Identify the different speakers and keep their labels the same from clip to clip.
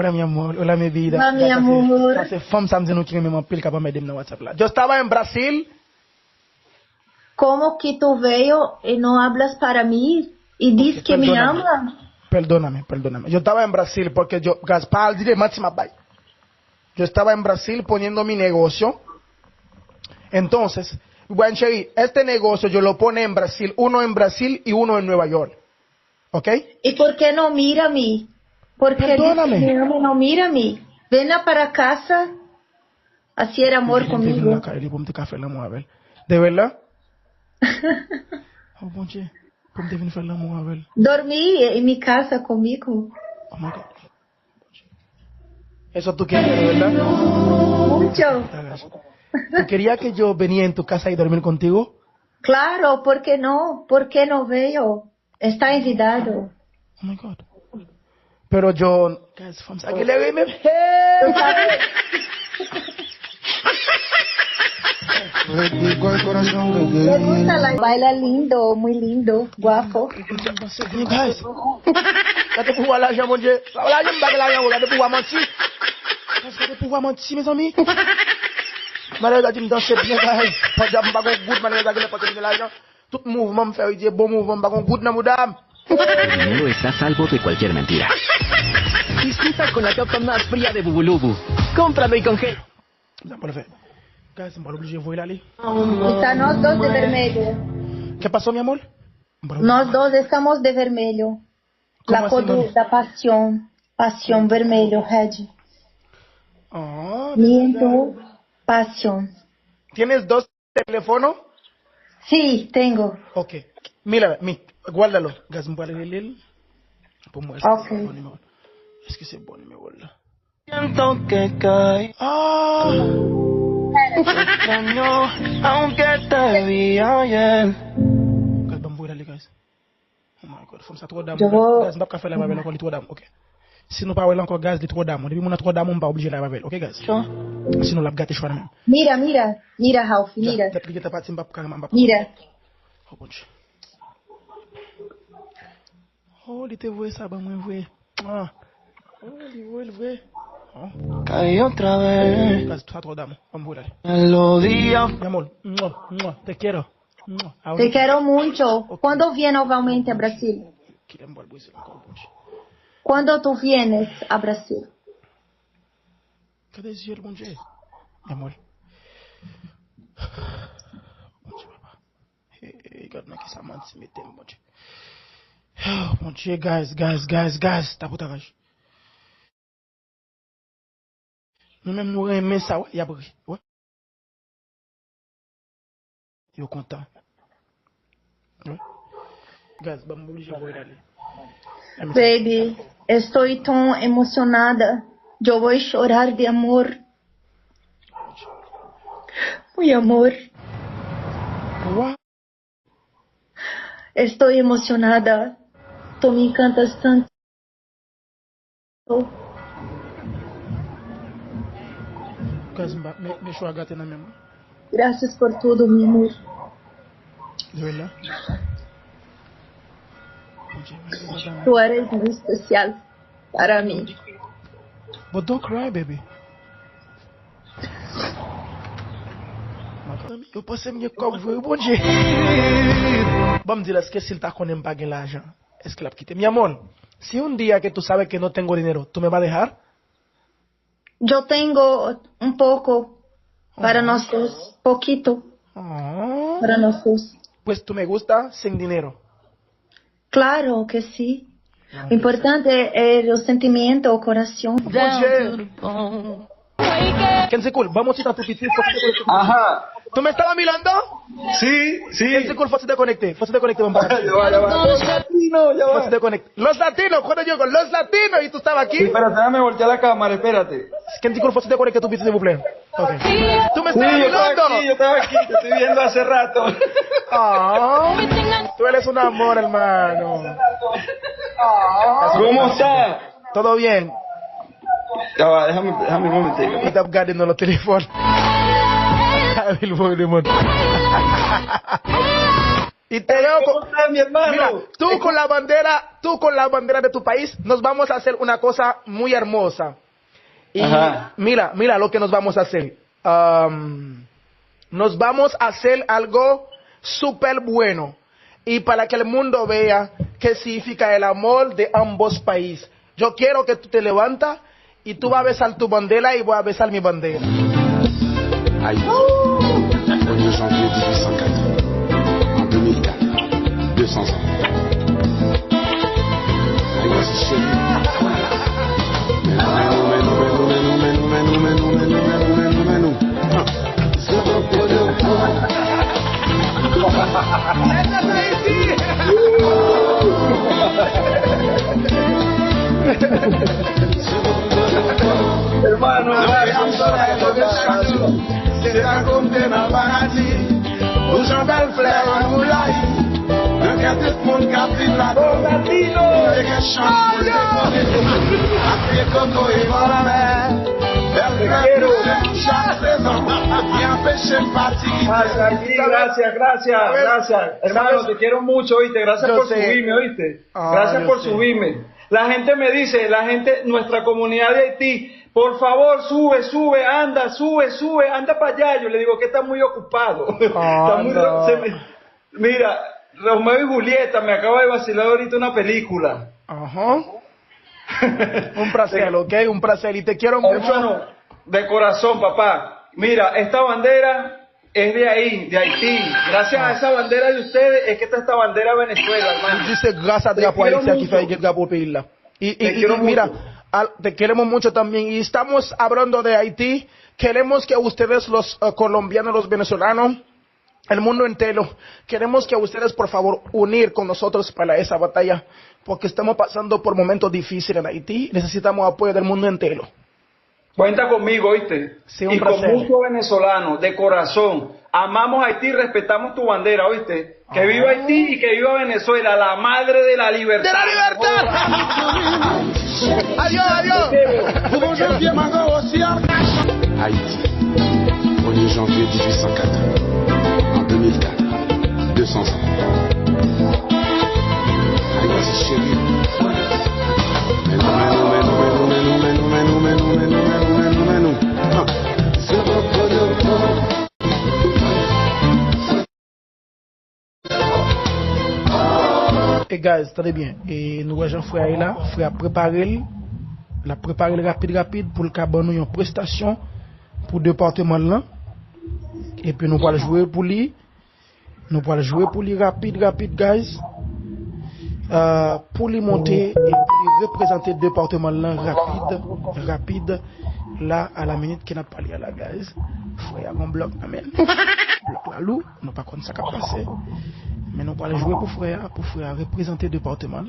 Speaker 1: Hola mi amor, hola mi vida.
Speaker 2: Hola mi amor.
Speaker 1: Hace fome samedi nous qui me pile capaz de me WhatsApp lá. Yo estaba en Brasil.
Speaker 2: ¿Cómo que tú veo y no hablas para mí y dices que me ama?
Speaker 1: Perdóname. Yo estaba en Brasil porque Gaspar, dile máxima bye. Yo estaba en Brasil poniendo mi negocio. Entonces, Guancheri, este negocio yo lo pone en Brasil, uno en Brasil y uno en Nueva York. ¿Ok?
Speaker 2: ¿Y por qué no mira a mí? Porque
Speaker 1: Perdóname.
Speaker 2: me ama, no mira a mí. Ven para casa a hacer amor conmigo.
Speaker 1: ¿De verdad? Oh, bon Dieu. ¿Cómo te viene a hacer el amor, Abel?
Speaker 2: Dormí en mi casa conmigo.
Speaker 1: Oh my God. Eso tú querías, ¿de verdad?
Speaker 2: Mucho.
Speaker 1: ¿Tú querías que yo venía en tu casa y dormir contigo?
Speaker 2: Claro, ¿por qué no? ¿Por qué no veo? Está invitado.
Speaker 1: Oh my God. Pero yo... Guys, aquí le doy me...
Speaker 2: Me gusta la baila lindo, muy lindo, guapo.
Speaker 1: Guys, gâte pouvoir l'argent, mon Dieu. L'argent, m'bag l'argent, gâte pouvoir mentir. Gâte pouvoir mentir, mes amis. Malgré que tu me danses bien, guys. Pas de m'bag good, malgré que tu pas de l'argent. Tout mouvement me fait dire bon mouvement, m'bag good na madame.
Speaker 3: El dinero está a salvo de cualquier mentira. Disfruta con la capa más fría de Bubulubu. Cómpralo y congela.
Speaker 1: Guys, me obligé a voy ali.
Speaker 2: Está nós dos de vermelho.
Speaker 1: ¿Qué pasó, mi amor?
Speaker 2: Nós dos estamos de vermelho. La cor da pasión. Pasión vermelho, red. Lindo, pasión.
Speaker 1: ¿Tienes dos teléfonos?
Speaker 2: Sí, tengo.
Speaker 1: Ok. Mira, guárdalo. Guys, me voy a leer el...
Speaker 2: Ok.
Speaker 1: Es que se pone, me guarda. Siento que cae. Extraño, aunque te vi ayer. Guys, vamos a ir ali, guys. Oh my God, femme ça trop d'âme. Guys, m'pas faire la babel encore, li trop d'âme, ok. Si nous pas encore gaz, li trop d'âme. Depuis mon a trop d'âme, on pas obligé la babel, ok, guys. Sinon la gâte choix même.
Speaker 2: Mira, Ralph, mira. Mira.
Speaker 1: Oh bon Dieu. Oh, il te voit ça, ben moi vrai. Ah. Oh, il voit le vrai. Caí otra vez. Casi trop d'âme. Vamos a ir. Melodía. Mi amor, te quiero.
Speaker 2: Te quiero mucho. ¿Cuándo vienes nuevamente a Brasil? ¿Cuándo tú vienes a Brasil?
Speaker 1: Cadê esse dinheiro, bom dia? Mi amor. Bom dia, papá. God, não é que essa mãe se meteu, bom dia. Bom dia, guys. Tá puta, guys. Nous même nous aimons ça, ouais, y a bri. Ouais. Yo content. Ouais. Guys, vamos obligé a ir ali.
Speaker 2: Baby, estoy tan emocionada. Yo voy a llorar de amor. Mi amor.
Speaker 1: What?
Speaker 2: Estoy emocionada. Tú me encantas tanto.
Speaker 1: Guys, me show a gata na minha mão.
Speaker 2: Gracias por todo, mi amor.
Speaker 1: De verdad.
Speaker 2: Tú eres muy especial para mí.
Speaker 1: But don't cry, baby. Eu passei minha cover, bom dia. Vamos dizer, es que si él está con empaque en la agent, es que la quite. Mi amor, si un día que tú sabes que no tengo dinero, ¿tú me vas a dejar?
Speaker 2: Yo tengo un poco para nosotros, poquito para nosotros.
Speaker 1: Pues tú me gusta sin dinero.
Speaker 2: Claro que sí. Lo importante es el sentimiento, el corazón.
Speaker 1: Kenzie Cool, vamos a ir a tu piscina.
Speaker 4: Ajá.
Speaker 1: ¿Tú me estabas mirando?
Speaker 4: Sí.
Speaker 1: Kenzie Cool, fácil de conecte, vamos para
Speaker 4: Ya va. Los latinos, ya va.
Speaker 1: Fácil de conecte. Los latinos, cuando yo con los latinos y tú estabas aquí.
Speaker 4: Sí, espérate, déjame voltear la cámara, espérate.
Speaker 1: Kenzie Cool, fácil de conecte tu piscina, s'il Okay. ¿Tú me
Speaker 4: Sí,
Speaker 1: estabas mirando?
Speaker 4: yo estaba aquí, te estoy viendo hace rato.
Speaker 1: Tú eres un amor, hermano.
Speaker 4: ¿Cómo está?
Speaker 1: ¿Todo bien?
Speaker 4: Ya va, déjame un momentico.
Speaker 1: Y Top Garden no lo teléfono. Y te veo
Speaker 4: ¿Cómo está, mi hermano?
Speaker 1: Mira, tú tú con la bandera de tu país, nos vamos a hacer una cosa muy hermosa. Y mira lo que nos vamos a hacer. Nos vamos a hacer algo súper bueno. Y para que el mundo vea qué significa el amor de ambos países. Yo quiero que tú te levantas y tú vas a besar tu bandera y voy a besar mi bandera.
Speaker 5: Haïti, 1er janvier 1804. En 2004, 200 ans. Haïti chérie.
Speaker 4: Hermano, c'est raconté dans le paradis, où Jean-Bel Flair en moulay, un quartier de monde captive la Latino, et que chante pour les connus, après Coco et dans la mer, chaque saison, y empêche el fatigue. Gracias. Hermano, te quiero mucho, ¿oíste? Gracias por subirme, ¿oíste? Gracias por subirme. La gente me dice, nuestra comunidad de Haití, por favor, sube, anda para allá. Yo le digo que está muy ocupado. Mira, Romeo y Julieta me acaba de vacilar ahorita una película.
Speaker 1: Ajá. Un placer, ¿ok? Un placer. Y te quiero mucho.
Speaker 4: Hermano, de corazón, papá. Mira, esta bandera es de ahí, de Haití. Gracias a esa bandera de ustedes es que está esta bandera de Venezuela, hermano.
Speaker 1: Dice gracias a Drapo Haití aquí fue el Drapo Pedirla. Y mira, te queremos mucho también. Y estamos hablando de Haití. Queremos que ustedes, los colombianos, los venezolanos, el mundo entero, queremos que ustedes, por favor, unir con nosotros para esa batalla. Porque estamos pasando por momentos difíciles en Haití. Necesitamos apoyo del mundo entero.
Speaker 4: Cuenta conmigo, ¿oíste?
Speaker 1: Sí,
Speaker 4: y con muchos venezolanos, de corazón. Amamos Haití, respetamos tu bandera, ¿oíste? Que viva Haití y que viva Venezuela, la madre de la libertad.
Speaker 1: ¡De la libertad! Adiós.
Speaker 5: Haïti, 1er janvier 1804. En 2004, 200 ans. Haïti chérie.
Speaker 1: Et guys, tenez bien. Et nous voyons frère là, frère préparer rapide pour le cabane une prestation pour département là. Et puis nous allons jouer pour lui. Rapide guys. Pour lui monter et pour lui représenter le département là rapide là à la minute qu'il n'a pas lié à la guys. Frère mon bloc amen. Bloc la loup, nous pas comme ça qu'a passé. Mais nous allons jouer pour frère représenter le département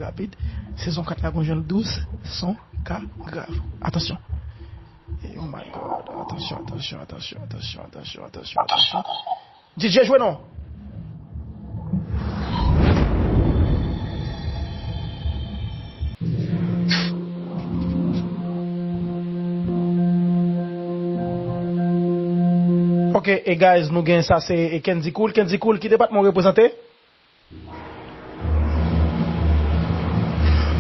Speaker 1: rapide. Saison 4 la conjointe 12 son cas grave. Attention. Et oh my god, attention. DJ jouez non. Ok, et guys, nous gagnons ça, c'est Kenzie Cool, qui département représenté?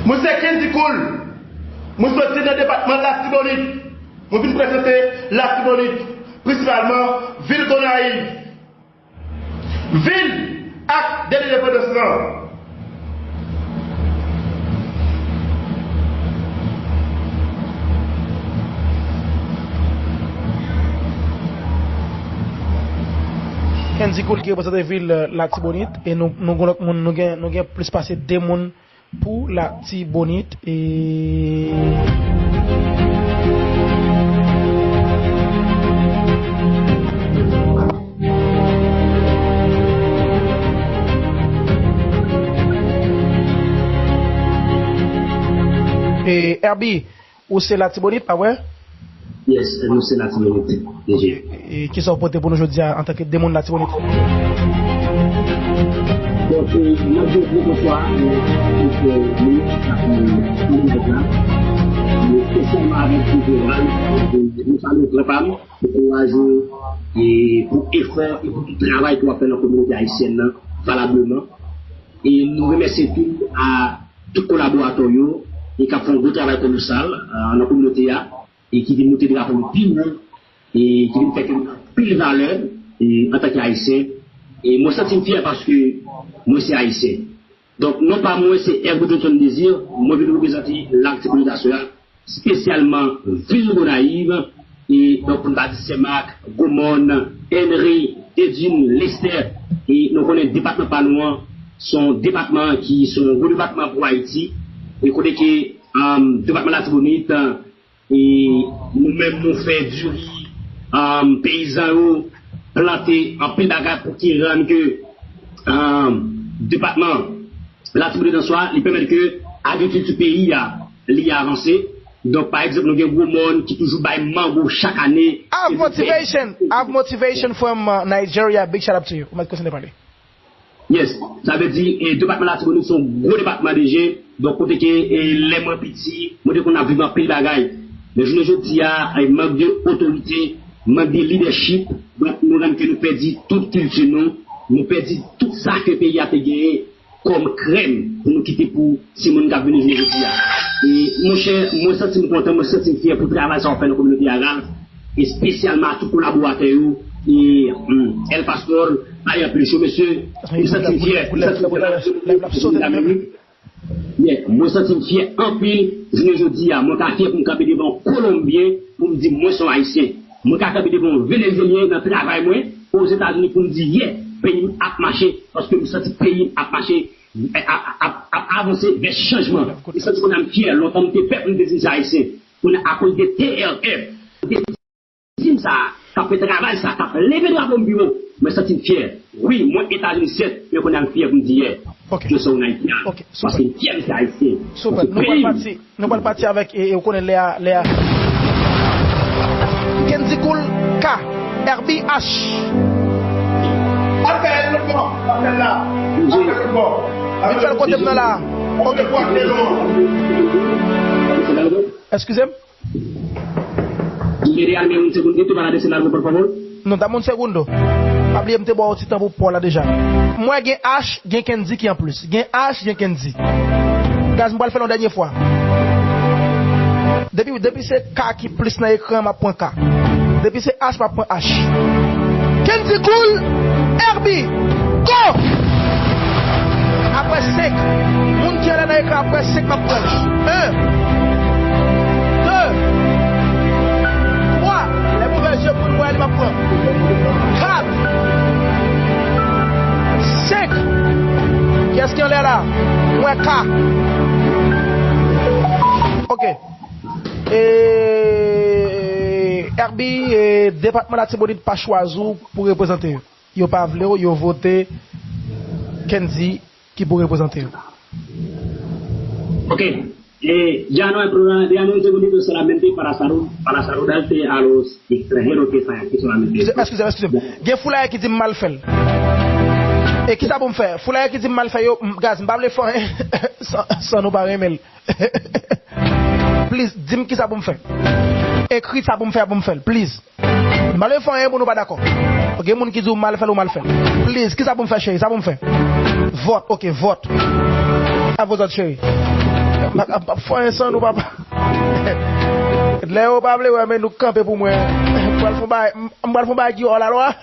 Speaker 6: Moi c'est Kenzie Cool. Moi je suis dans le département de la Tibonite. Je viens présenter la Tibonite, principalement ville Gonaïve. Ville acte de l'indépendance.
Speaker 1: Kenzie Cool qui représente la ville la Tibonite et nous avons plus passé des monde pour la Tibonite et Herbie, où c'est la Tibonite, pas vrai?
Speaker 7: Yes, nous c'est la Tibonite.
Speaker 1: Et qui sont portés pour nous aujourd'hui en tant que démon de la Tibonite?
Speaker 7: Donc, nous devons voir nous spécialement avec nous allons préparer pour courageux et pour effort et pour tout travail qu'on fait dans la communauté haïtienne valablement. Et nous remercions tout à tous collaborateurs et qui font un gros travail colossal dans la communauté et qui viennent monter des rapports plus monde et qui viennent faire plus de valeur en tant qu'haïtien. Et moi, ça me fier parce que moi, c'est haïtien. Donc, non pas moi, c'est Herbe de son désir, moi, je vais représenter l'acte communautaire, spécialement Ville Gonaïve, et donc, on va dire Semak, Gomon, Henry, Edine, Lester, et nous connaissons le département pas loin, sont départements qui sont un gros département pour Haïti, et qu'on est que le département de la Tibonite, et nous-mêmes, nous faisons du riz, paysans, plantés en plein bagage pour qu'ils rendent que département la Tibonite en soi, il permet que l'agriculture du pays a avancé. Donc, par exemple, nous avons des gens qui toujours baillent mango chaque année.
Speaker 1: I have motivation from Nigeria. Big shout out to you. Comment est-ce que parler?
Speaker 7: Yes, ça veut dire que le département de la Tibonite sont gros département déjà. Donc, côté que les moins petits, moi, qu'on a vu dans pays bagaille. Mais je ne dis pas, il manque d'autorité, manque de leadership. Donc, nous avons que nous perdons toute culture, nous perdons tout ça que le pays a gagné comme crème pour nous quitter pour Simon qui a venu aujourd'hui. Et mon cher, moi, ça, c'est content, moi, ça, c'est fier pour travailler sur la communauté arabe, et spécialement à tous les collaborateurs, et El Pastor, ailleurs plus chaud, monsieur, moi, ça, c'est fier. Moi, ça, c'est fier en pile, je ne dis à moi, je suis fier pour me camper devant Colombien, pour me dire, moi, je suis haïtien. Moi, je suis camper devant Vénézuélien dans le travail, moi, aux États-Unis, pour me dire, yeah, pays a marché, parce que nous sommes pays a marché, a avancé vers changement. Et ça, qu'on a fier, longtemps, nous sommes des haïtiens. On a à cause de TRF, ça, ça fait travail, ça, ça fait lever de la bombe bureau. Mais ça, c'est fier. Oui, moi, États-Unis, c'est, mais qu'on a fier pour me dire, je suis un haïtien. Parce que fier, c'est haïtien.
Speaker 1: Super. Nous allons partir avec, et on connaît Léa. Kenzi Koul K, RBH.
Speaker 6: Appelle le bon, appelle là. Appelle le bon.
Speaker 1: Il fait le côté de là. Excusez-moi. Non, dans mon secondo. Oubliez me te boire aussi temps pour là déjà. Moi j'ai H, j'ai Kenzi qui en plus. J'ai H, j'ai Kenzi. Gaz m'pa le faire la dernière fois. Depuis c'est K qui plus dans l'écran m'a point K. Depuis c'est H m'a point H. Kenzi Koul Herbie. Go! Après 5. Moun qui est là dans l'écran après 5 m'a point. 1 2 3. Les mauvais jeux pour moi, elle m'a point. 4 5. Qu'est-ce qu'il y a là? Moins K. Ok. Et Herbie, département de la Tibonite pas choisi pour représenter. Yo pas voulu, yo voté Kenzi qui pour représenter.
Speaker 7: Ok. Ya no hay problema, ya no hay solamente para saludarte a los extranjeros que solamente.
Speaker 1: Excusez-moi. Gen Foulaye qui dit mal fait. Et qui ça pour me faire? Foulaye qui dit mal fait, yo, gaz, m'pa vle faire sans nous pas remettre. Please, dis-moi qui ça pour me faire. Écris ça pour me faire, please. M'pa vle faire pour nous pas d'accord. Ok, moun qui dit mal fait ou mal fait. Please, qui ça pour me faire, chérie, ça pour me faire. Vote, ok, vote. À vos autres chérie. Faut sans nous papa. Léo pas ouais mais nous camper pour moi. M'pa font ba qui oh la loi.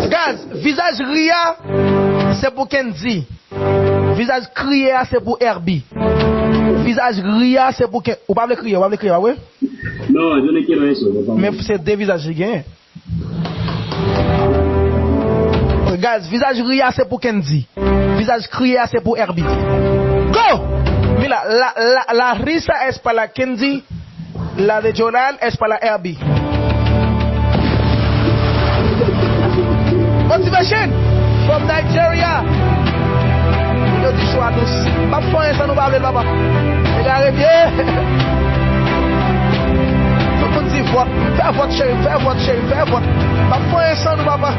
Speaker 1: Gaz, visage ria c'est pour Kenzi. Visage crié c'est pour Herbie. Visage ria c'est pour Kenzi. Ou pas le crier, ouais?
Speaker 7: Non, je ne quiero eso.
Speaker 1: Mais c'est deux visages gain. Gaz, visage ria c'est pour Kenzi. Visage crié c'est pour Herbie. Go! Mira, la risa es para la Kenzi, la de Jonal es para la Herbie. Motivation from Nigeria. Yo dis choix tous. Pas faire ça nous pas parler papa. Regardez bien. Faut qu'on dise vote. Fais vote chérie. Pas faire ça nous papa.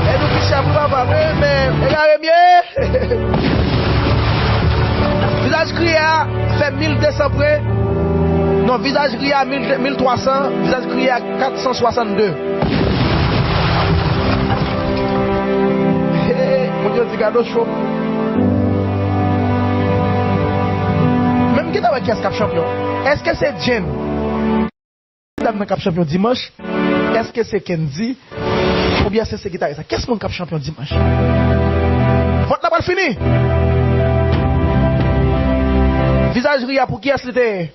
Speaker 1: Et nous qui chef papa mais regardez bien. Visage crié fait 1200 près. Non, visage crié à 1300, visage crié à 462. Mon Dieu, c'est cadeau chaud. qui est cap champion? Est-ce que c'est Jen? Dans cap champion dimanche? Est-ce que c'est Kenzie? Ou bien c'est ce guitariste? Qu'est-ce mon cap champion dimanche? Vote là pas fini. Visage ria pour qui est-ce l'été?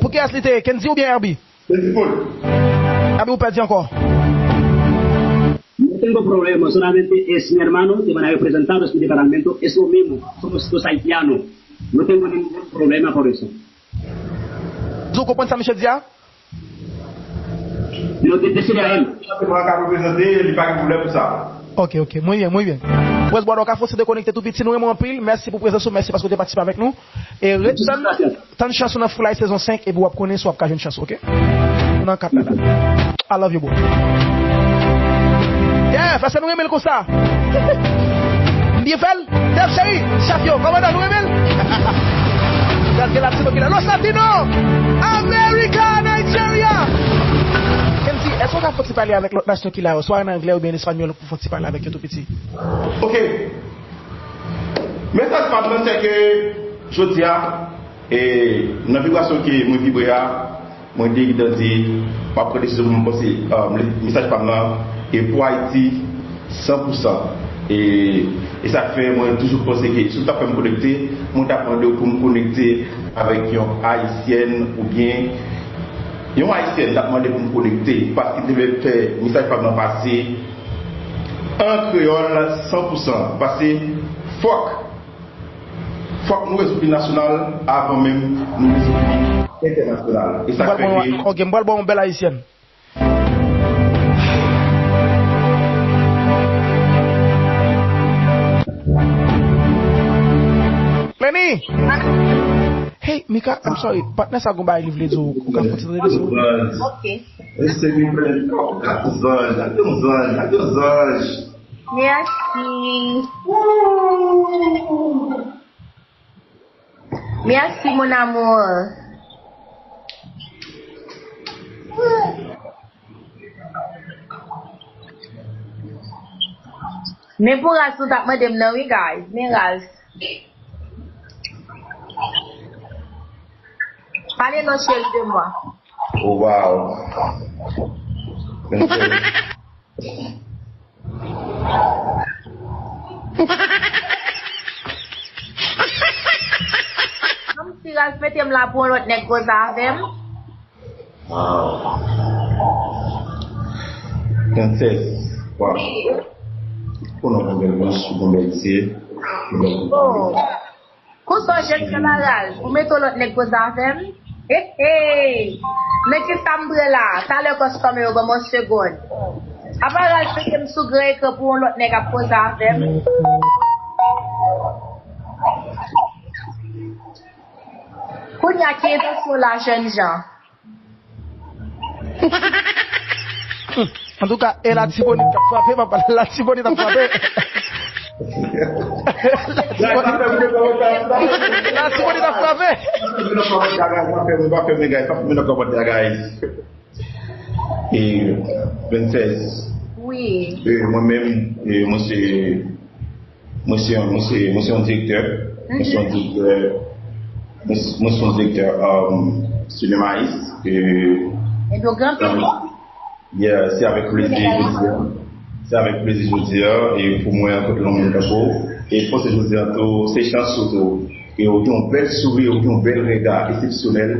Speaker 1: Pour qui est-ce l'été? Kenzie ou bien Herbie? Herbie ou perdit encore?
Speaker 7: No tengo problema, solamente es mi hermano que van a representar este departamento, es lo mismo, somos dos haitianos, no tengo ningún problema por eso.
Speaker 1: Vous comprenez ça, Michel Dia?
Speaker 7: No te deciré a él.
Speaker 1: Ok, muy bien. Pues bon, donc, il faut se déconnecter tout petit, nous aimons en pile. Merci pour présence, merci parce que tu participé avec nous. Et Redson, tant de chansons dans Full Life saison 5 et vous connaissez soit une chanson, ok? On a 4 là. I love you, boy. Yeah, parce que nous aimons comme ça. Bien fait, Def Chéri, champion, comment nous aimons? Regardez la petite qui là. Los Latinos, America, Nigeria. Kenzie, est-ce qu'on a parler avec l'autre nation qui là, soit en anglais ou bien en espagnol, pour parler avec eux tout petit?
Speaker 6: Ok. Mais ça, c'est que je dis, et dans la vibration qui me vibre, moi, je dis, pas pour décision de me passer le message par là, et pour Haïti, 100%. Et ça fait, moi, toujours penser que si je peux me connecter, je vais pour me connecter avec une haïtienne ou bien une haïtienne qui demandé pour me connecter parce qu'il devait faire un message par passer en créole 100%. Parce que faut nous esprit national avant même nous esprit international. Et ça fait que.
Speaker 1: Ok, moi, bon, belle haïtienne. Lenny! Hey, Mika, I'm sorry. Partner sa gomba livre les autres.
Speaker 2: Ok.
Speaker 6: Esse me prendeu. Adeus, anjos.
Speaker 2: Merci. Merci, mon amour. Mais pour la suite, madame, non, oui, guys. Mais parlez-nous chez de moi.
Speaker 6: Oh, wow.
Speaker 2: Comme si la fête me la pour l'autre négocier avec.
Speaker 6: Princesse, wow. Pour nous remercier.
Speaker 2: Oh. Qu'on soit jeune camarade, vous mettez l'autre négocier avec. Hey, mais qui s'ambre là, ça le costume au bon seconde. Après la fête me sougrer que pour l'autre négocier poser avec. Qu'on y a qui est sur la jeune gens.
Speaker 1: En tout cas, elle a Tibonite qui a frappé, papa, la Tibonite a frappé. La Tibonite a frappé.
Speaker 6: Et 26.
Speaker 2: Oui.
Speaker 6: Moi-même, moi c'est un directeur. Moi c'est un directeur cinémaïste.
Speaker 2: Et donc, grand public.
Speaker 6: Yeah, c'est avec plaisir, c'est avec plaisir, je dis, et pour moi, un peu de l'homme de et pour ce je dis, ces chansons, et on a un bel sourire, on a un bel regard exceptionnel.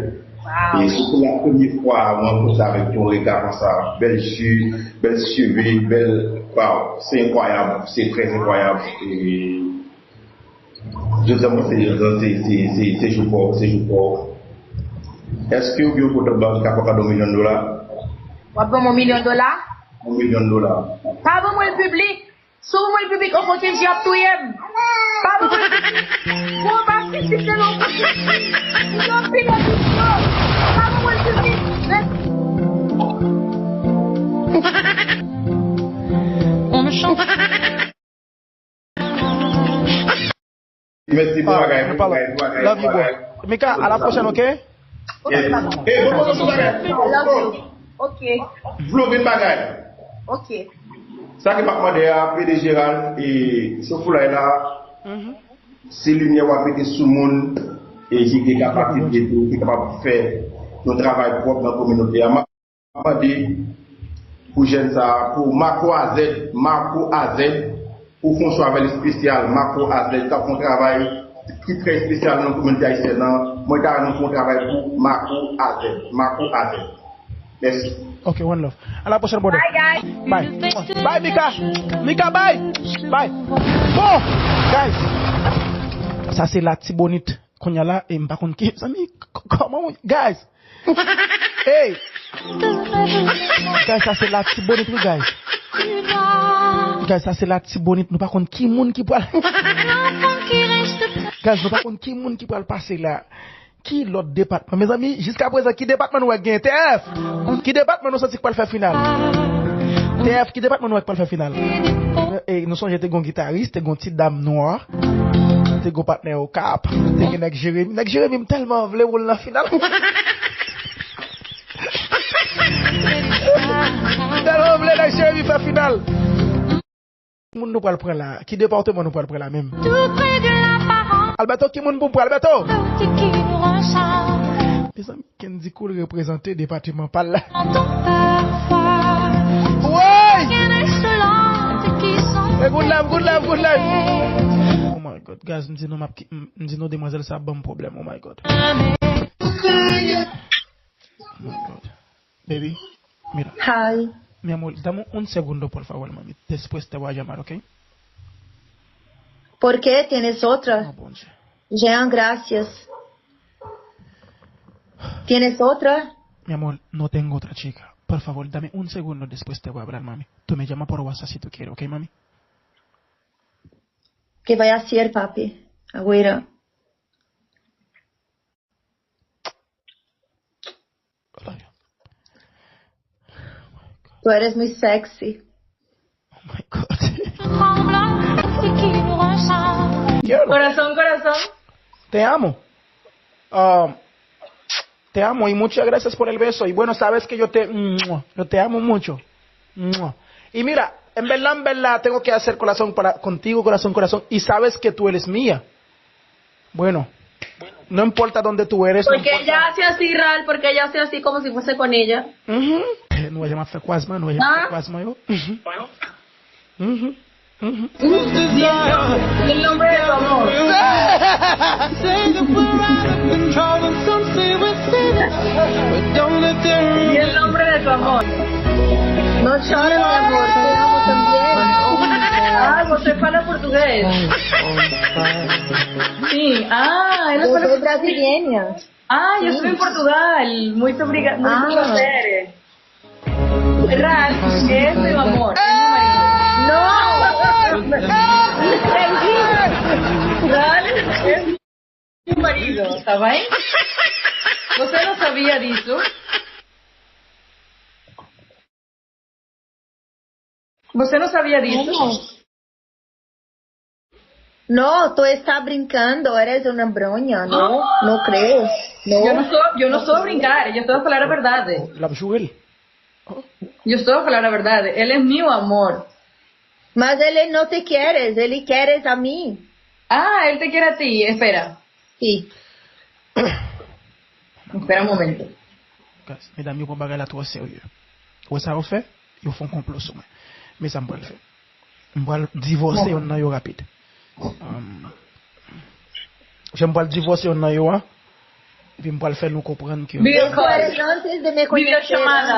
Speaker 2: Wow.
Speaker 6: Et c'est pour la première fois, moi, ça avec un regard comme ça, belle cheveux, belle, wow, c'est incroyable, c'est très incroyable. Et je dis, moi, c'est jour. Est-ce que vous avez un banque qui a $1 million?
Speaker 2: Pas bon $1 million?
Speaker 6: $1 million.
Speaker 2: Pas bon le public. Sous moi le public, on faut qu'il job tout yem. Pas bon le public. Pour participer dans le public. Pas bon le public.
Speaker 1: On me chante.
Speaker 6: Merci beaucoup.
Speaker 1: Love you, boy. Mika, à la prochaine, ok?
Speaker 2: Ok.
Speaker 6: Vlogin bagay.
Speaker 2: Ok.
Speaker 6: Ça qui m'a demandé à PD Gérald et ce foulard là, si lumière va mettre sous le monde et qui est capable de tout, qui est capable de faire notre travail propre dans la communauté. Je demandé pour jeunes ça, pour Marco AZ, pour qu'on soit avec spécial, Marco AZ, qui a fait un travail qui est très spécial dans la communauté haïtienne. Moi, j'ai un travail pour Marco AZ. Merci.
Speaker 1: Ok, one love. À la prochaine, brother.
Speaker 2: Bye, guys.
Speaker 1: Bye. Bye, Mika. Mika, bye. Bye. Bon, guys. Ça, c'est la Tibonite qu'on y a là. Et par contre, comment, guys? Hey. Guys, ça, c'est la Tibonite, oui, guys. Guys, ça, c'est la Tibonite. Nous, par contre, qui moun qui peut guys, nous, par contre, qui moun qui peut passer là? Qui l'autre département? Mes amis, jusqu'à présent, qui département nous a gagné? TF! Qui département nous senti pas le faire final? TF, qui département nous a pas le faire final? Et nous sommes j'étais un guitariste, t'es un petite dame noire, t'es un partenaire au cap, t'es un Jérémy. Nèg Jérémy tellement voulait rouler la finale. Tellement voulait nèg Jérémy faire finale. Moun nous pas le prendre là. Qui département nous pas le prendre là même? Alberto, qui moun pour Alberto? Les amis, Kenzie Cool représenté département par là. Ouais! Good life. Oh my God, guys, nous demoiselles, ça a un bon problème. Oh my God. Baby, mira.
Speaker 2: Hi.
Speaker 1: Mi amor, dame un segundo, por favor, mami. Después te voy a llamar, ¿ok?
Speaker 2: ¿Por qué tienes otra?
Speaker 1: No, bonche.
Speaker 2: Jean, gracias. ¿Tienes otra?
Speaker 1: Mi amor, no tengo otra chica. Por favor, dame un segundo, después te voy a hablar, mami. Tú me llamas por WhatsApp si tú quieres, ¿ok, mami?
Speaker 2: ¿Qué voy a hacer, papi? Agüera. Tú eres muy sexy.
Speaker 1: Oh my God.
Speaker 2: Corazón.
Speaker 1: Te amo. Te amo y muchas gracias por el beso. Y bueno, sabes que yo te amo mucho. Y mira, en verdad, tengo que hacer corazón contigo, corazón. Y sabes que tú eres mía. Bueno, no importa dónde tú eres.
Speaker 2: Porque ella hace así, Ral, porque ella hace así como si fuese con ella.
Speaker 1: No voy a llamar Fecuasma, yo.
Speaker 2: Y el nombre de tu amor. Y el nombre de tu amor. No llores, mi amor, te amo también. Ah, você fala portugués. Sí, ela fala portugués. Brasileña. Yo estoy en Portugal. Muito obrigada, muito prazer. Ral, es mi amor. No. Ral, es mi marido, tá bem? Você não sabia disso? ¿Você no sabía disso? No, tú estás brincando, eres una broña, no, no creo. No. Yo no sou brincar, yo estoy a falar a verdade. Yo estoy a falar a verdade, él es mi amor. Mas él no te quiere, él quiere a mí. Él te quiere a ti, espera. Sí. Espera un momento.
Speaker 1: Mesdames, yo vais la toi sérieux. Vous savez faire? Ils font complot sur moi. Mais ça me le faire. Je vais divorcer on a yo rapide. Je vais divorcer on a yo et puis je vais faire nous comprendre que
Speaker 2: antes de me conocer.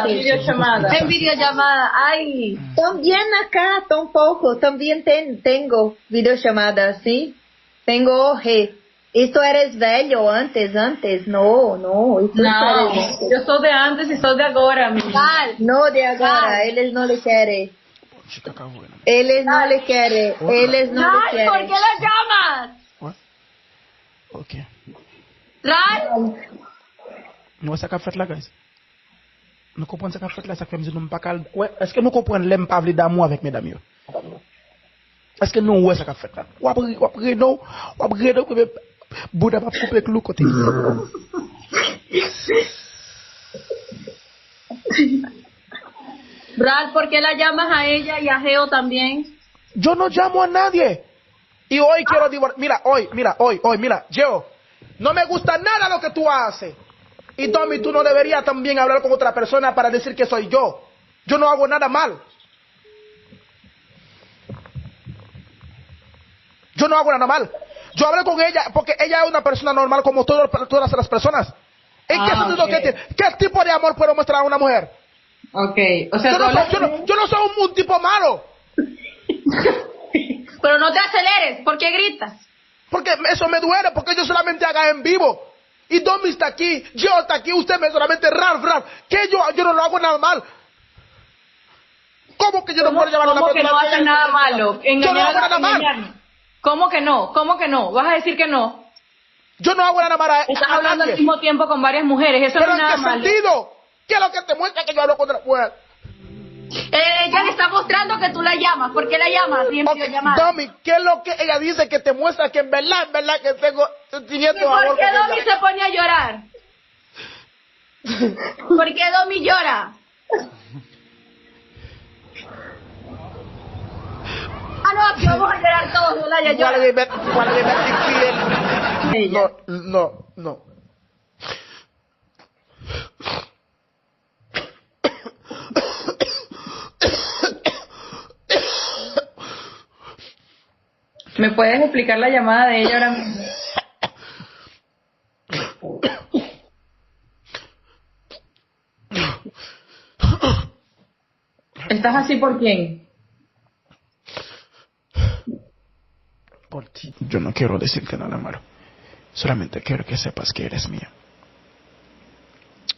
Speaker 2: Videollamada. En videollamada. Ay, también acá tampoco, también tengo videollamada, ¿sí? Tengo Esto eres velho antes, no.
Speaker 8: No, yo soy de antes y soy de ahora, mi.
Speaker 2: No de ahora, él no le quiere. Él no le quiere, él no le quiere.
Speaker 8: ¿Por qué la llamas?
Speaker 1: What? Ok.
Speaker 8: Ral?
Speaker 1: No ça qu'a fait là, guys. Nous comprenons ça qu'a fait là, ça fait me dire nous pas cal. Ouais, est-ce que nous comprenons l'aime pas vle d'amour avec mesdames yo? Est-ce que nous ouais ça qu'a fait là? Ou après non, Bouddha va couper le côté.
Speaker 8: Brad, ¿por qué la llamas a ella y a Geo también?
Speaker 1: Yo no llamo a nadie. Y hoy quiero divorciar. Mira, Gio, no me gusta nada lo que tú haces. Y Tommy, tú no deberías también hablar con otra persona para decir que soy yo. Yo no hago nada mal. Yo no hago nada mal. Yo hablé con ella porque ella es una persona normal como todas las personas. ¿En qué sentido que tiene? ¿Qué tipo de amor puedo mostrar a una mujer?
Speaker 8: Ok, o sea,
Speaker 1: yo no soy un tipo malo.
Speaker 8: Pero no te aceleres, ¿por qué gritas?
Speaker 1: Porque eso me duele, porque yo solamente haga en vivo. Y Domi está aquí, yo está aquí, usted me solamente raf. Que yo no lo hago nada mal. ¿Cómo que yo no puedo llamar a una persona?
Speaker 8: ¿Cómo que no haces nada malo?
Speaker 1: Yo no hago nada mal.
Speaker 8: ¿Cómo que no? ¿Cómo que no? ¿Vas a decir que no?
Speaker 1: Yo no hago nada mal.
Speaker 8: Estás hablando al mismo tiempo con varias mujeres, eso no es nada malo.
Speaker 1: ¿Pero en qué sentido? ¿Qué es lo que te muestra que yo hablo con otra mujer?
Speaker 8: Ella le está mostrando que tú la llamas. ¿Por qué la llamas?
Speaker 1: Domi, ¿qué es lo que ella dice que te muestra que en verdad que tengo sentimientos?
Speaker 8: ¿Y por qué Domi se pone a llorar? ¿Por qué Domi llora? Ah, no, aquí vamos a llorar todos, Olaya, llora.
Speaker 1: No.
Speaker 8: ¿Me puedes explicar la llamada de ella ahora mismo? ¿Estás así por quién?
Speaker 1: Por ti. Yo no quiero decirte nada malo. Solamente quiero que sepas que eres mía.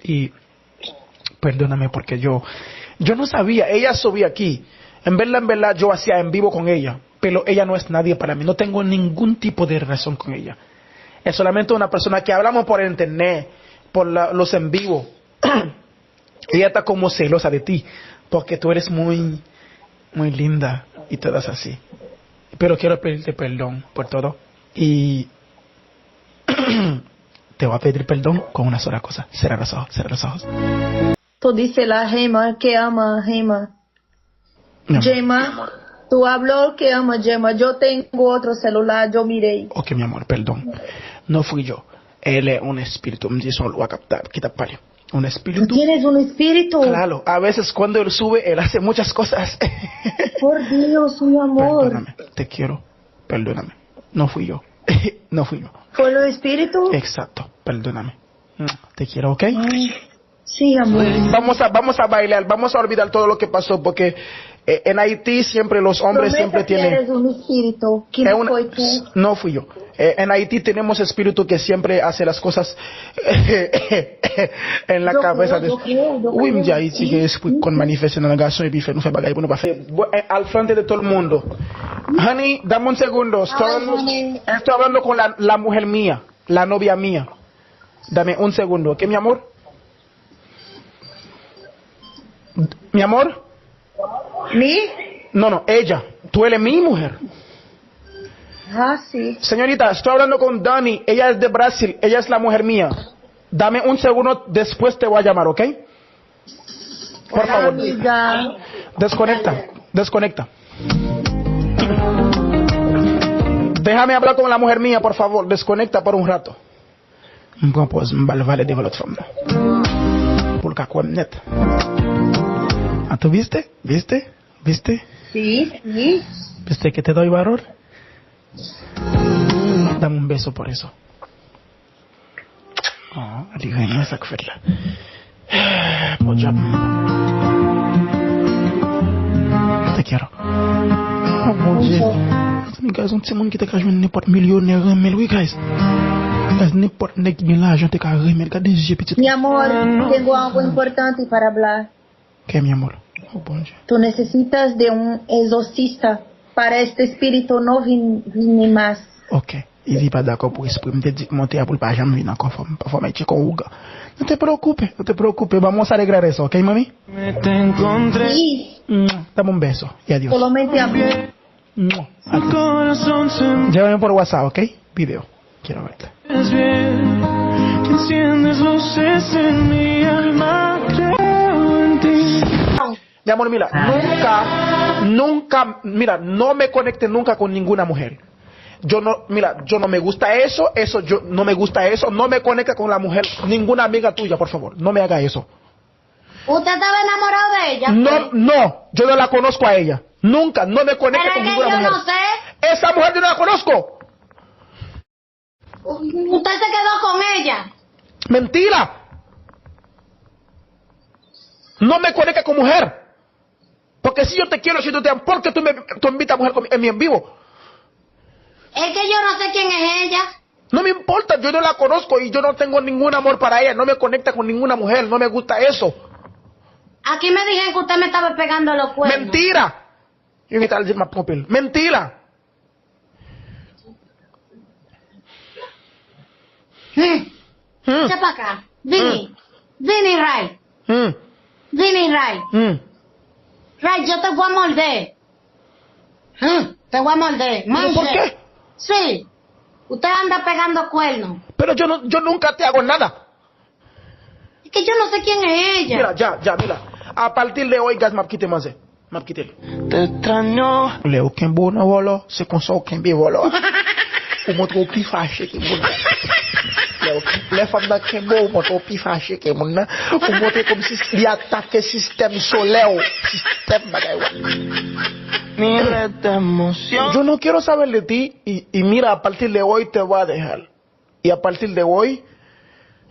Speaker 1: Y perdóname porque yo no sabía. Ella subía aquí. En verdad, yo hacía en vivo con ella. Pero ella no es nadie para mí. No tengo ningún tipo de relación con ella. Es solamente una persona que hablamos por internet, por los en vivo. Ella está como celosa de ti. Porque tú eres muy linda y todas así. Pero quiero pedirte perdón por todo. Y te voy a pedir perdón con una sola cosa. Cierra los ojos.
Speaker 2: Tú dices la Gema que ama Gema. Gema, tú habló que ama Gema. Yo tengo otro celular, yo miré.
Speaker 1: Ok, mi amor, perdón. No fui yo. Él es un espíritu. Me dice, lo voy a captar. Quita palio. Un espíritu.
Speaker 2: ¿Tú tienes un espíritu?
Speaker 1: Claro, a veces cuando él sube, él hace muchas cosas.
Speaker 2: Por Dios, mi amor.
Speaker 1: Perdóname, te quiero. Perdóname. No fui yo. No fui yo.
Speaker 2: ¿Fue el espíritu?
Speaker 1: Exacto, perdóname. Te quiero, ¿ok?
Speaker 2: Ay, sí, amor.
Speaker 1: Vamos a bailar, vamos a olvidar todo lo que pasó, porque en Haití siempre los hombres siempre tienen...
Speaker 2: Eres un espíritu. ¿Quién fue tú?
Speaker 1: No fui yo. En Haití tenemos espíritu que siempre hace las cosas en la cabeza. Oui, ya Haití que es con manifestación de negación y bife, no se bagay, bueno, al frente de todo el mundo. Honey, dame un segundo. Estoy hablando con la mujer mía, la novia mía. Dame un segundo, ¿ok, mi amor? ¿Mi amor?
Speaker 2: ¿Mi?
Speaker 1: No, ella. Tú eres mi mujer.
Speaker 2: Ah, sí.
Speaker 1: Señorita, estoy hablando con Dani. Ella es de Brasil. Ella es la mujer mía. Dame un segundo, después te voy a llamar, ¿ok? Por favor.
Speaker 2: Amiga.
Speaker 1: Desconecta. Déjame hablar con la mujer mía, por favor. Desconecta por un rato. Bon, pues, vale de valor from por net. ¿Ah, tú viste?
Speaker 2: Sí.
Speaker 1: ¿Viste que te doy valor? Dame un beso por eso. Aliganya sak fet la. Te quiero. Oh mon Dieu. Guys, on petit monde qui te cache n'importe millionnaire, mais oui guys. Guys, n'importe nek bien l'argent te cache, mais regarde des yeux petits.
Speaker 2: Mi amor, tengo algo importante para hablar.
Speaker 1: ¿Qué, mi amor? Oh bon Dieu.
Speaker 2: Tú necesitas de un exorcista para este espíritu no venir más.
Speaker 1: Ok. Il n'est pas d'accord pour esprit. Me dit monter à pour pas jamais venir encore pour mettre con Uga. No te preocupes, vamos a arreglar eso, ¿ok, mami?
Speaker 2: Sí.
Speaker 1: Dame un beso y adiós.
Speaker 2: Solamente amor.
Speaker 1: Llévame por WhatsApp, ¿ok? Video. Quiero verte. Enciendes luces en mi alma, creo en ti. Mi amor, mira, nunca, mira, no me conecte nunca con ninguna mujer. yo no me gusta eso, no me gusta eso, no me conecta con la mujer, ninguna amiga tuya, por favor, no me haga eso.
Speaker 9: ¿Usted estaba enamorado de ella?
Speaker 1: No, yo no la conozco a ella, nunca, no me conecta con ninguna mujer.
Speaker 9: No sé.
Speaker 1: Esa mujer yo no la conozco.
Speaker 9: ¿Usted se quedó con ella?
Speaker 1: Mentira. No me conecta con mujer. Porque si yo te quiero, si tú te amo, ¿por qué tú invitas a mujer en mi en vivo?
Speaker 9: Es que yo no sé quién es ella.
Speaker 1: No me importa, yo no la conozco y yo no tengo ningún amor para ella. No me conecta con ninguna mujer, no me gusta eso.
Speaker 9: Aquí me dijeron que usted me estaba pegando los cuernos.
Speaker 1: Mentira. Mentira.
Speaker 9: Echa para acá. Vini, Ray. Vini, Ray. Ray, yo te voy a morder. Te voy a morder.
Speaker 1: ¿Por qué?
Speaker 9: Sí. Usted anda pegando cuernos.
Speaker 1: Pero yo nunca te hago nada.
Speaker 9: Es que yo no sé quién es ella.
Speaker 1: Mira, mira. A partir de hoy, gas, m'apkite manze. M'apkite. Te extraño. Le aucun bon volo, c'est qu'on sort aucun bi volo. Ou montre au plus fâché que mon. Les femmes dans qui bon, montre au plus fâché que mon. Ou montre comme si il attaque le système solaire, système bagay. Yo no quiero saber de ti y mira, a partir de hoy te voy a dejar. Y a partir de hoy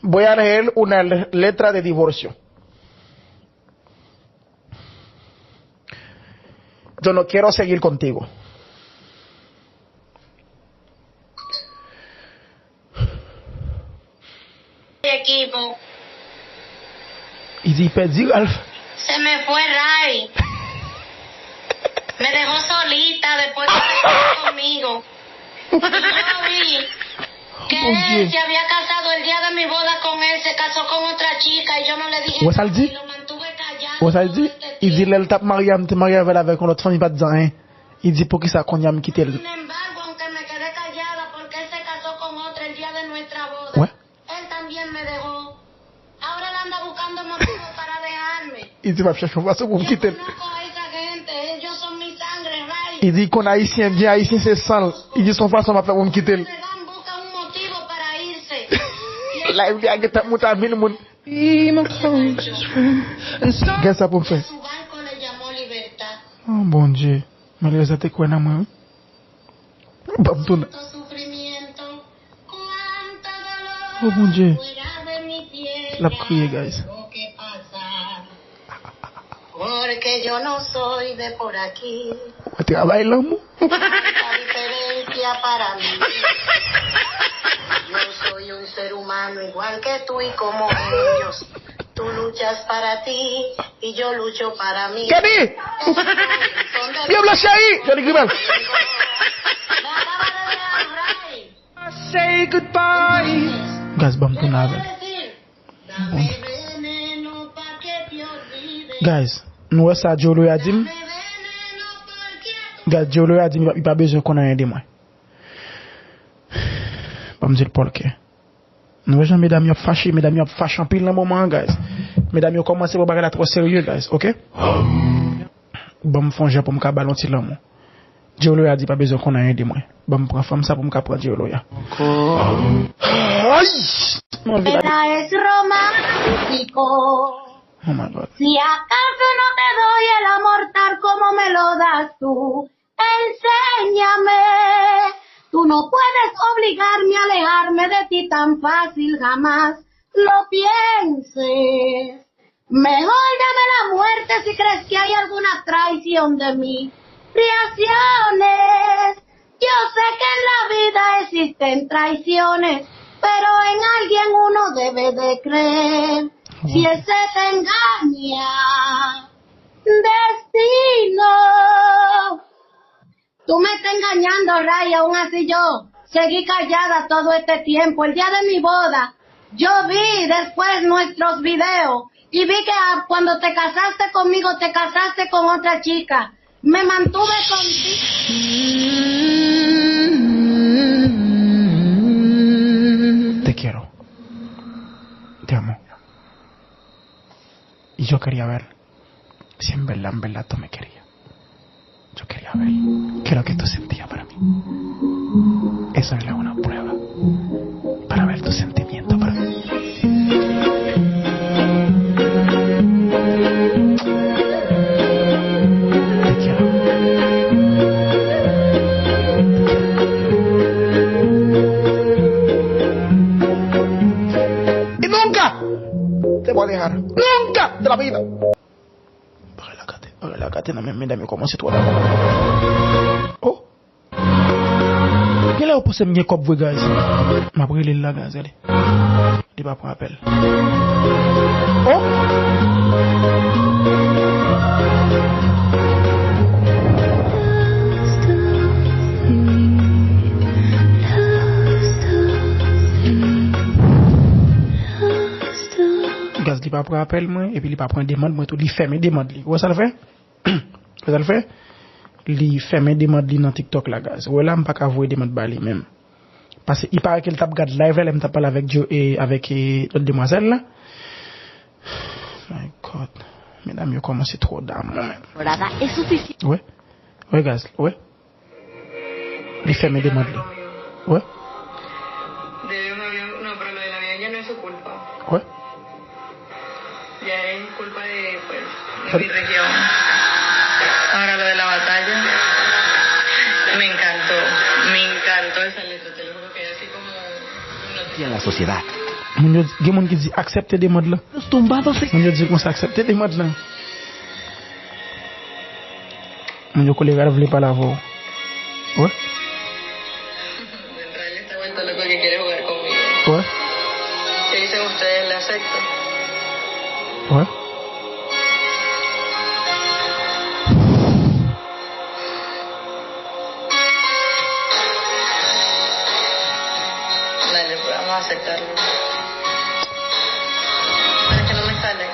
Speaker 1: voy a leer una letra de divorcio. Yo no quiero seguir contigo.
Speaker 9: Equipo.
Speaker 1: Y si pedí Alf.
Speaker 9: Se me fue Ray. Me dejó solita después que se casó conmigo. Yo vi que él se había casado el día de mi boda con él, se casó con otra chica y yo no le dije nada y lo mantuve callado.
Speaker 1: Ça dit, il dit elle tape Mariam, te marié avec une autre femme, il va dire rien. Il dit pour qui ça qu'on y a me quitter.
Speaker 9: Sin embargo, aunque me quedé callada porque él se casó con otra el día de nuestra boda.
Speaker 1: Ouais.
Speaker 9: Él también me dejó. Ahora él anda buscando motivos para dejarme.
Speaker 1: Il dit va chercher une façon pour me quitter.
Speaker 9: Ellos son mi sangre, Ray.
Speaker 1: Il dit qu'on haïtien, bien haïtien c'est sang. Il dit son façon va faire pour me quitter.
Speaker 9: Busca un motivo para irse.
Speaker 1: Là il vient que t'as monté mille moun. Qu'est-ce ça pour me faire? Oh bon Dieu. Mais les attaques quoi na moi? Bam tourne. Oh mon Dieu. La crier guys.
Speaker 9: Porque yo no soy de por aquí.
Speaker 1: ¿Te bailamos?
Speaker 9: La diferencia para mí. Yo soy un ser humano igual que tú y como ellos. Tú luchas para ti y yo lucho para mí.
Speaker 1: ¿Qué di? ¡Diablo ahí! ¡Johnny Grimal! Say goodbye. Guys, vamos a nada. Guys, nous ça Jolo a dit. Guys, Jolo a dit il pas besoin qu'on ait de moi. Pas me dire pourquoi. Nous gens mesdames yo fâché, mesdames yo fâché en pile dans moment guys. Mesdames yo commencé à parler trop sérieux guys, OK? Bon me fonger pour me ca ballon ti l'amour. Jolo a dit pas besoin qu'on ait de moi. Bon me prend femme ça pour me ca prendre Jolo ya. Ay!
Speaker 9: Ella es romántico.
Speaker 1: Oh my God.
Speaker 9: Si acaso no te doy el amor tal como me lo das tú, enséñame. Tú no puedes obligarme a alejarme de ti tan fácil, jamás lo pienses. Mejor dame la muerte si crees que hay alguna traición de mí. Reacciones. Yo sé que en la vida existen traiciones, pero en alguien uno debe de creer. Si ese te engaña, destino. Tú me estás engañando, Ray, aún así yo seguí callada todo este tiempo. El día de mi boda, yo vi después nuestros videos y vi que cuando te casaste conmigo, te casaste con otra chica. Me mantuve contigo.
Speaker 1: Te quiero. Te amo. Y yo quería ver si en verdad tú me querías. Yo quería ver qué es lo que tú sentías para mí. Esa es una prueba para ver tu sentimiento para mí. Te quiero. Y nunca te voy a dejar. Nunca de la vida. Paga la catena, mírame como si tú eras. Oh. Quel est le possible cop vous gaz? M'a brûlé la gaz allez. Il va prendre appel. Oh. Gaz il va prendre appel moi et puis il va prendre demande moi tout il ferme demande li. Où ça le fait? Où ça le fait? Li ferme demande li dans TikTok la gaz. Ou là m'pas ka voyer demande ba li même. Parce qu'il paraît qu'elle tape regarde live là, elle tape parler avec Joe et avec l'autre demoiselle là. My God. Mesdames, yo commencé trop d'âme.
Speaker 9: Nada, es suficiente.
Speaker 1: Ouais. Ouais gaz, ouais. Li ferme demande li. Ouais.
Speaker 8: No, pero lo del avión ya no es su culpa.
Speaker 1: Ouais.
Speaker 8: Ya es culpa de, pues, de mi región. Ahora lo de la batalla, me encantó esa letra, te lo juro que es así como...
Speaker 3: Y en la sociedad.
Speaker 1: Gen moun ki di accepter des modes là.
Speaker 3: Los tumbados de...
Speaker 1: Moun yo di kon sa accepter des modes là. Moun yo colega vle pa la vo. Ouais.
Speaker 8: Israel está vuelto loco que quiere jugar conmigo.
Speaker 1: Ouais.
Speaker 8: ¿Qué dicen ustedes? ¿Le acepto?
Speaker 1: Ouais.
Speaker 8: Dale, pues vamos a aceptarlo. Pero es que no me sale.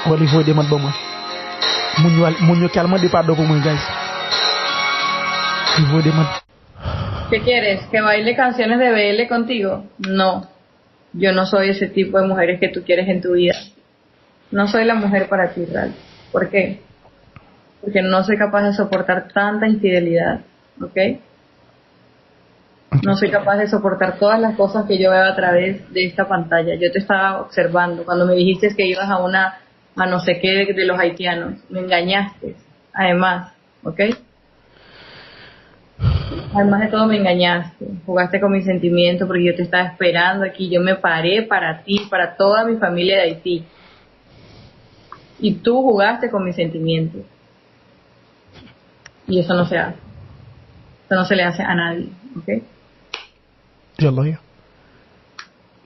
Speaker 1: Ouais, il faut demander bon moi. Moun yo calme de pardon pour moi guys. Il faut demander.
Speaker 8: ¿Qué quieres? ¿Que baile canciones de BL contigo? No. Yo no soy ese tipo de mujeres que tú quieres en tu vida. No soy la mujer para ti, Ral. ¿Por qué? Porque no soy capaz de soportar tanta infidelidad, ¿ok? No soy capaz de soportar todas las cosas que yo veo a través de esta pantalla. Yo te estaba observando cuando me dijiste que ibas a no sé qué de los haitianos. Me engañaste, además, ¿ok? Además de todo me engañaste, jugaste con mis sentimientos porque yo te estaba esperando aquí, yo me paré para ti, para toda mi familia de Haití. Y tú jugaste con mis sentimientos. Y eso no se hace. Eso no se le hace a nadie, ¿ok?
Speaker 1: Yo lo digo.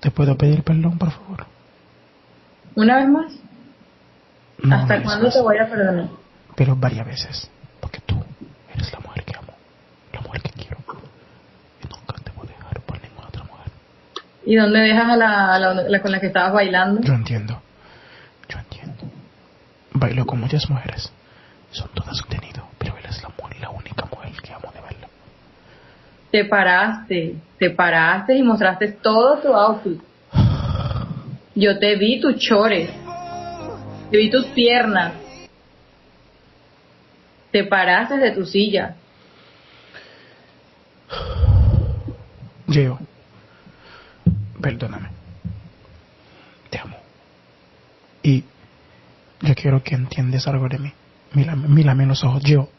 Speaker 1: ¿Te puedo pedir perdón, por favor?
Speaker 8: ¿Una vez más?
Speaker 1: No,
Speaker 8: ¿Hasta cuándo te voy a perdonar?
Speaker 1: Pero varias veces. Porque tú eres la mujer que amo. La mujer que quiero. Y nunca te voy a dejar por ninguna otra mujer.
Speaker 8: ¿Y dónde dejas a la con la que estabas bailando?
Speaker 1: Yo entiendo. Bailo con muchas mujeres. Son todas obtenidas. Pero él es la única mujer que amo de verla.
Speaker 8: Te paraste y mostraste todo tu outfit. Yo te vi tus chores, te vi tus piernas, te paraste de tu silla.
Speaker 1: Gio, perdóname. Te amo. Y yo quiero que entiendas algo de mí. Mírame en los ojos, Gio.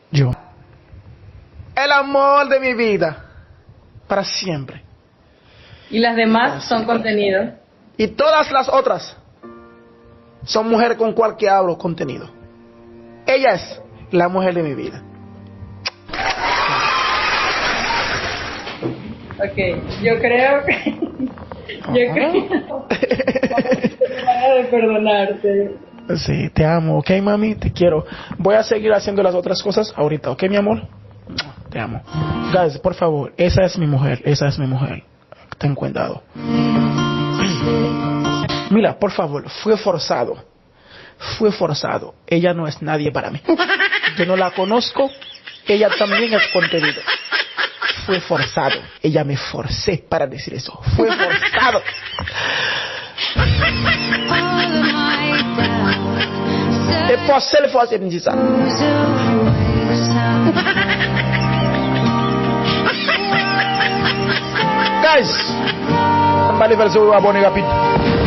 Speaker 1: El amor de mi vida. Para siempre.
Speaker 8: Y las demás son contenido.
Speaker 1: Y todas las otras son mujeres con cual que hablo contenido. Ella es la mujer de mi vida.
Speaker 8: Ok, yo creo que... de perdonarte.
Speaker 1: Sí, te amo, ok, mami, te quiero. Voy a seguir haciendo las otras cosas ahorita, ok, mi amor. Te amo. Guys, por favor, esa es mi mujer. Ten cuidado. Mira, por favor, fue forzado. Ella no es nadie para mí. Yo no la conozco. Ella también es contenido. Fue forzado. Ella me forcé para decir eso. Fue forzado. Es posible forcer me dire ça. guys. Somebody else will abonner rapide.